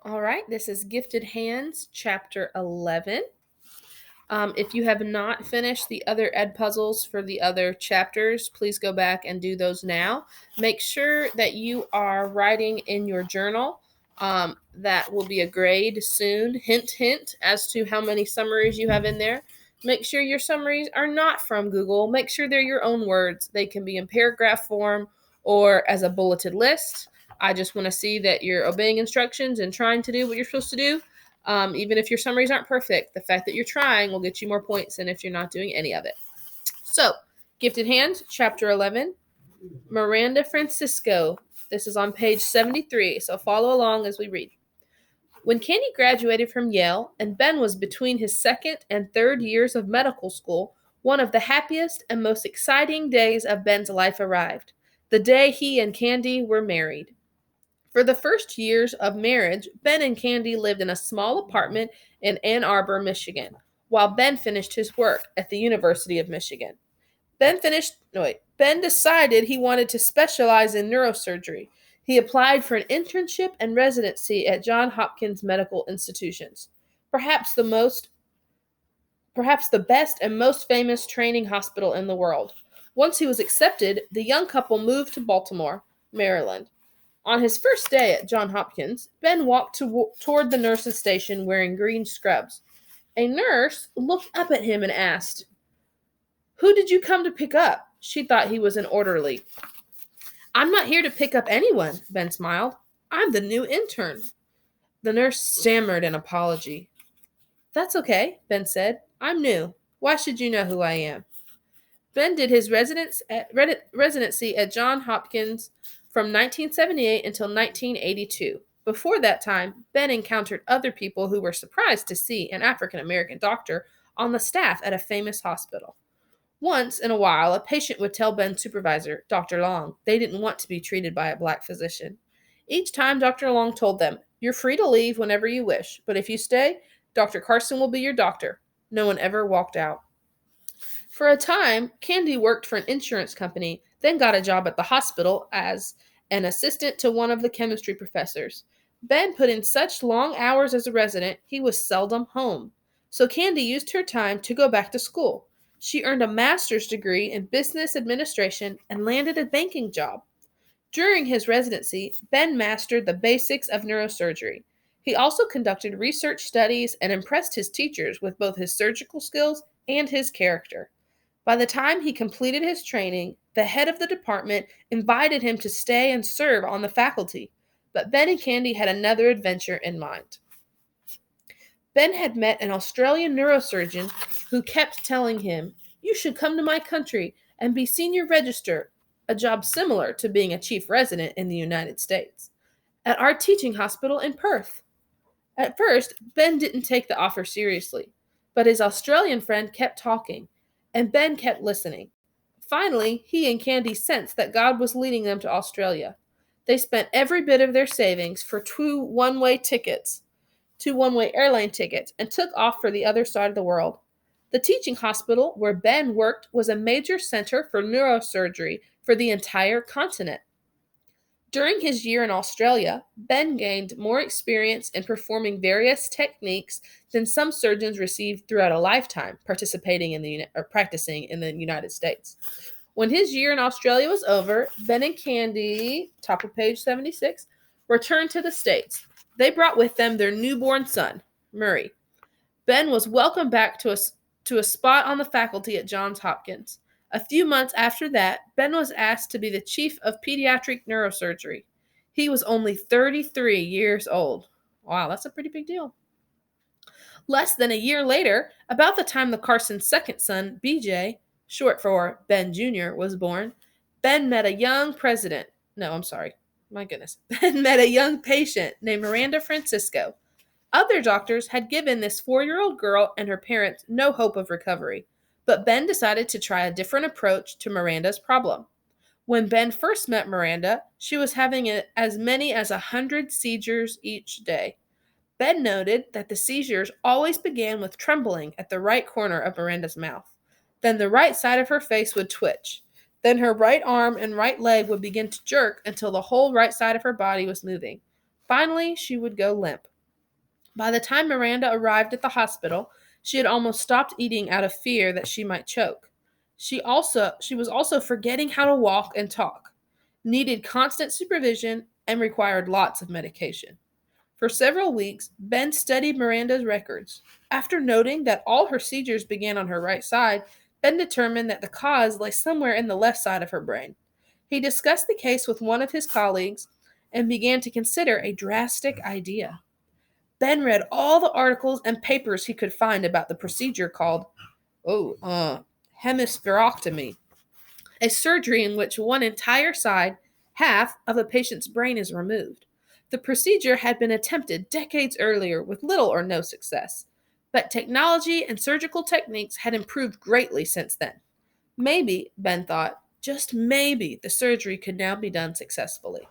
All right, this is Gifted Hands, Chapter 11. If you have not finished the other ed puzzles for the other chapters, please go back and do those now. Make sure that you are writing in your journal. That will be a grade soon. Hint, hint, as to how many summaries you have in there. Make sure your summaries are not from Google. Make sure they're your own words. They can be in paragraph form or as a bulleted list. I just want to see that you're obeying instructions and trying to do what you're supposed to do. Even if your summaries aren't perfect, the fact that you're trying will get you more points than if you're not doing any of it. So, Gifted Hands, Chapter 11, Miranda Francisco. This is on page 73, so follow along as we read. When Candy graduated from Yale and Ben was between his second and third years of medical school, one of the happiest and most exciting days of Ben's life arrived. The day he and Candy were married. For the first years of marriage, Ben and Candy lived in a small apartment in Ann Arbor, Michigan, while Ben finished his work at the University of Michigan. Ben decided he wanted to specialize in neurosurgery. He applied for an internship and residency at Johns Hopkins Medical Institutions, perhaps the best and most famous training hospital in the world. Once he was accepted, the young couple moved to Baltimore, Maryland. On his first day at Johns Hopkins, Ben walked toward the nurse's station wearing green scrubs. A nurse looked up at him and asked, "Who did you come to pick up?" She thought he was an orderly. "I'm not here to pick up anyone," Ben smiled. "I'm the new intern." The nurse stammered an apology. "That's okay," Ben said. "I'm new. Why should you know who I am?" Ben did his residency at Johns Hopkins from 1978 until 1982. Before that time, Ben encountered other people who were surprised to see an African American doctor on the staff at a famous hospital. Once in a while, a patient would tell Ben's supervisor, Dr. Long, they didn't want to be treated by a black physician. Each time, Dr. Long told them, "You're free to leave whenever you wish, but if you stay, Dr. Carson will be your doctor." No one ever walked out. For a time, Candy worked for an insurance company, then got a job at the hospital as an assistant to one of the chemistry professors. Ben put in such long hours as a resident, he was seldom home. So Candy used her time to go back to school. She earned a master's degree in business administration and landed a banking job. During his residency, Ben mastered the basics of neurosurgery. He also conducted research studies and impressed his teachers with both his surgical skills and his character. By the time he completed his training, the head of the department invited him to stay and serve on the faculty. But Ben and Candy had another adventure in mind. Ben had met an Australian neurosurgeon who kept telling him, "You should come to my country and be senior registrar," a job similar to being a chief resident in the United States, "at our teaching hospital in Perth." At first, Ben didn't take the offer seriously, but his Australian friend kept talking, and Ben kept listening. Finally, he and Candy sensed that God was leading them to Australia. They spent every bit of their savings for two one-way airline tickets, and took off for the other side of the world. The teaching hospital where Ben worked was a major center for neurosurgery for the entire continent. During his year in Australia, Ben gained more experience in performing various techniques than some surgeons received throughout a lifetime practicing in the United States. When his year in Australia was over, Ben and Candy, top of page 76, returned to the States. They brought with them their newborn son, Murray. Ben was welcomed back to a spot on the faculty at Johns Hopkins. A few months after that, Ben was asked to be the chief of pediatric neurosurgery. He was only 33 years old. Wow, that's a pretty big deal. Less than a year later, about the time the Carson's second son, BJ, short for Ben Jr., was born, Ben met a young president. No, I'm sorry. My goodness. Ben met a young patient named Miranda Francisco. Other doctors had given this 4-year-old girl and her parents no hope of recovery, but Ben decided to try a different approach to Miranda's problem. When Ben first met Miranda, she was having as many as 100 seizures each day. Ben noted that the seizures always began with trembling at the right corner of Miranda's mouth. Then the right side of her face would twitch. Then her right arm and right leg would begin to jerk until the whole right side of her body was moving. Finally, she would go limp. By the time Miranda arrived at the hospital, she had almost stopped eating out of fear that she might choke. She was also forgetting how to walk and talk, needed constant supervision, and required lots of medication. For several weeks, Ben studied Miranda's records. After noting that all her seizures began on her right side, Ben determined that the cause lay somewhere in the left side of her brain. He discussed the case with one of his colleagues and began to consider a drastic idea. Ben read all the articles and papers he could find about the procedure called, hemispherectomy, a surgery in which one entire side, half, of a patient's brain is removed. The procedure had been attempted decades earlier with little or no success, but technology and surgical techniques had improved greatly since then. Maybe, Ben thought, just maybe the surgery could now be done successfully.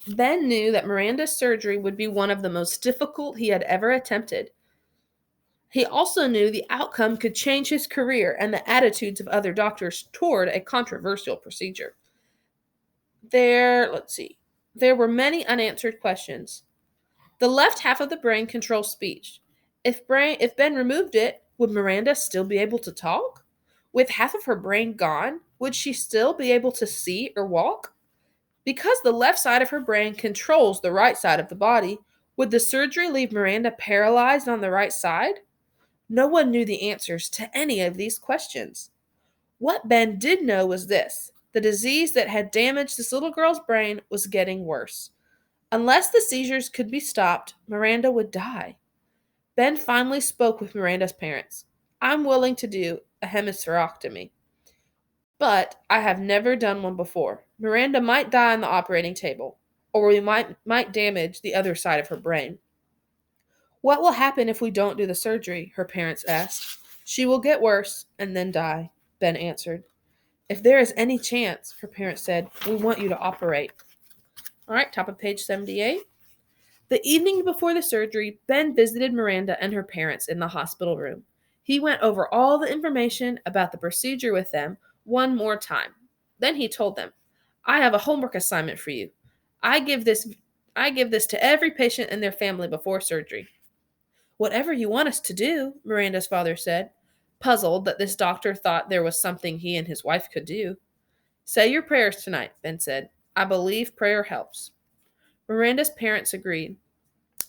Ben knew that Miranda's surgery would be one of the most difficult he had ever attempted. He also knew the outcome could change his career and the attitudes of other doctors toward a controversial procedure. There were many unanswered questions. The left half of the brain controls speech. If Ben removed it, would Miranda still be able to talk? With half of her brain gone, would she still be able to see or walk? Because the left side of her brain controls the right side of the body, would the surgery leave Miranda paralyzed on the right side? No one knew the answers to any of these questions. What Ben did know was this: the disease that had damaged this little girl's brain was getting worse. Unless the seizures could be stopped, Miranda would die. Ben finally spoke with Miranda's parents. I'm willing to do a hemispherectomy, but I have never done one before. Miranda might die on the operating table, or we might damage the other side of her brain. What will happen if we don't do the surgery? Her parents asked. She will get worse and then die, Ben answered. If there is any chance, her parents said, we want you to operate. All right, top of page 78. The evening before the surgery, Ben visited Miranda and her parents in the hospital room. He went over all the information about the procedure with them one more time. Then he told them, I have a homework assignment for you. I give this to every patient and their family before surgery. Whatever you want us to do, Miranda's father said, puzzled that this doctor thought there was something he and his wife could do. Say your prayers tonight, Ben said. I believe prayer helps. Miranda's parents agreed.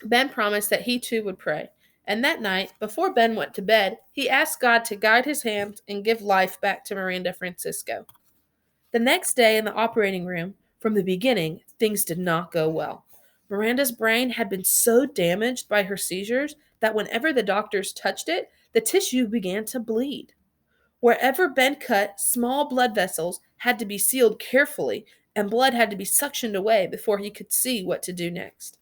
Ben promised that he too would pray, and that night, before Ben went to bed, he asked God to guide his hands and give life back to Miranda Francisco. The next day in the operating room, from the beginning, things did not go well. Miranda's brain had been so damaged by her seizures that whenever the doctors touched it, the tissue began to bleed. Wherever Ben cut, small blood vessels had to be sealed carefully, and blood had to be suctioned away before he could see what to do next.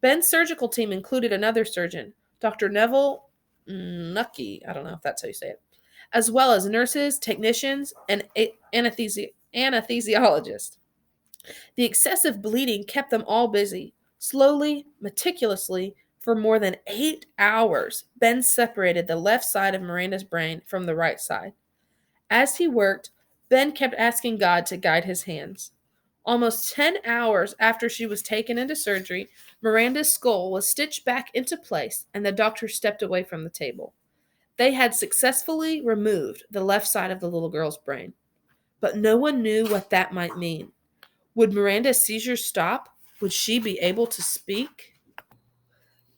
Ben's surgical team included another surgeon, Dr. Neville Nucky, I don't know if that's how you say it, as well as nurses, technicians, and anesthesiologists. The excessive bleeding kept them all busy. Slowly, meticulously, for more than 8 hours, Ben separated the left side of Miranda's brain from the right side. As he worked, Ben kept asking God to guide his hands. Almost 10 hours after she was taken into surgery, Miranda's skull was stitched back into place and the doctor stepped away from the table. They had successfully removed the left side of the little girl's brain. But no one knew what that might mean. Would Miranda's seizures stop? Would she be able to speak?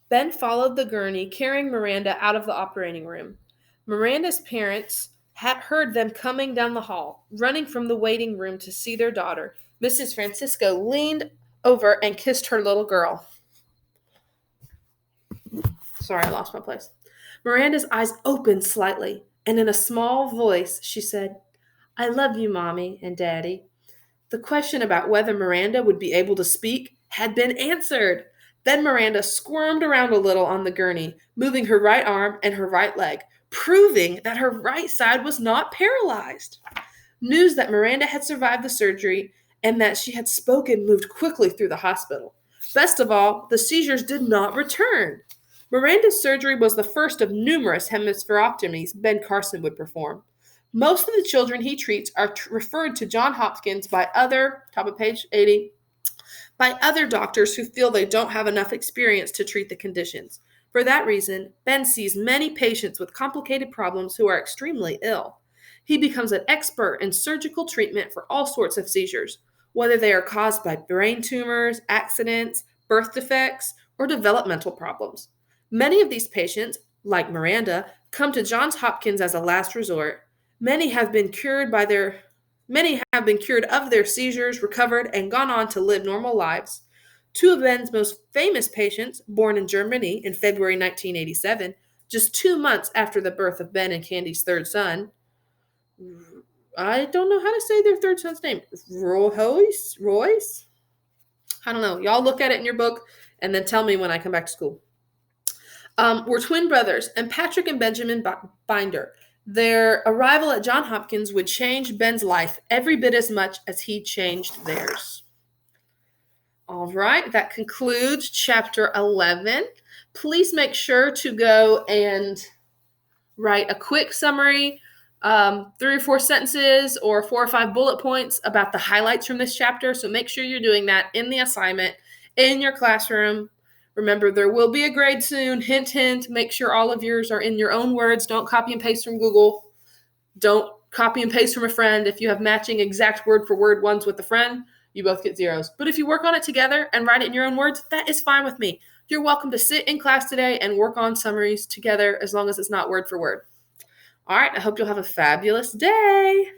Ben followed the gurney, carrying Miranda out of the operating room. Miranda's parents had heard them coming down the hall, running from the waiting room to see their daughter. Mrs. Francisco leaned over and kissed her little girl. Sorry, I lost my place. Miranda's eyes opened slightly, and in a small voice, she said, I love you, Mommy and Daddy. The question about whether Miranda would be able to speak had been answered. Then Miranda squirmed around a little on the gurney, moving her right arm and her right leg, proving that her right side was not paralyzed. News that Miranda had survived the surgery and that she had spoken moved quickly through the hospital. Best of all, the seizures did not return. Miranda's surgery was the first of numerous hemispherectomies Ben Carson would perform. Most of the children he treats are referred to Johns Hopkins by other, top of page 80, by other doctors who feel they don't have enough experience to treat the conditions. For that reason, Ben sees many patients with complicated problems who are extremely ill. He becomes an expert in surgical treatment for all sorts of seizures, whether they are caused by brain tumors, accidents, birth defects, or developmental problems. Many of these patients, like Miranda, come to Johns Hopkins as a last resort. Many have been cured by their Many have been cured of their seizures, recovered, and gone on to live normal lives. Two of Ben's most famous patients, born in Germany in February 1987, just 2 months after the birth of Ben and Candy's third son. I don't know how to say their third son's name. Royce? I don't know. Y'all look at it in your book and then tell me when I come back to school. Were twin brothers, and Patrick and Benjamin Binder. Their arrival at Johns Hopkins would change Ben's life every bit as much as he changed theirs. All right, that concludes chapter 11. Please make sure to go and write a quick summary, 3 or 4 sentences or 4 or 5 bullet points about the highlights from this chapter. So make sure you're doing that in the assignment in your classroom. Remember, there will be a grade soon. Hint, hint. Make sure all of yours are in your own words. Don't copy and paste from Google. Don't copy and paste from a friend. If you have matching exact word for word ones with a friend, you both get zeros. But if you work on it together and write it in your own words, that is fine with me. You're welcome to sit in class today and work on summaries together as long as it's not word for word. All right, I hope you'll have a fabulous day.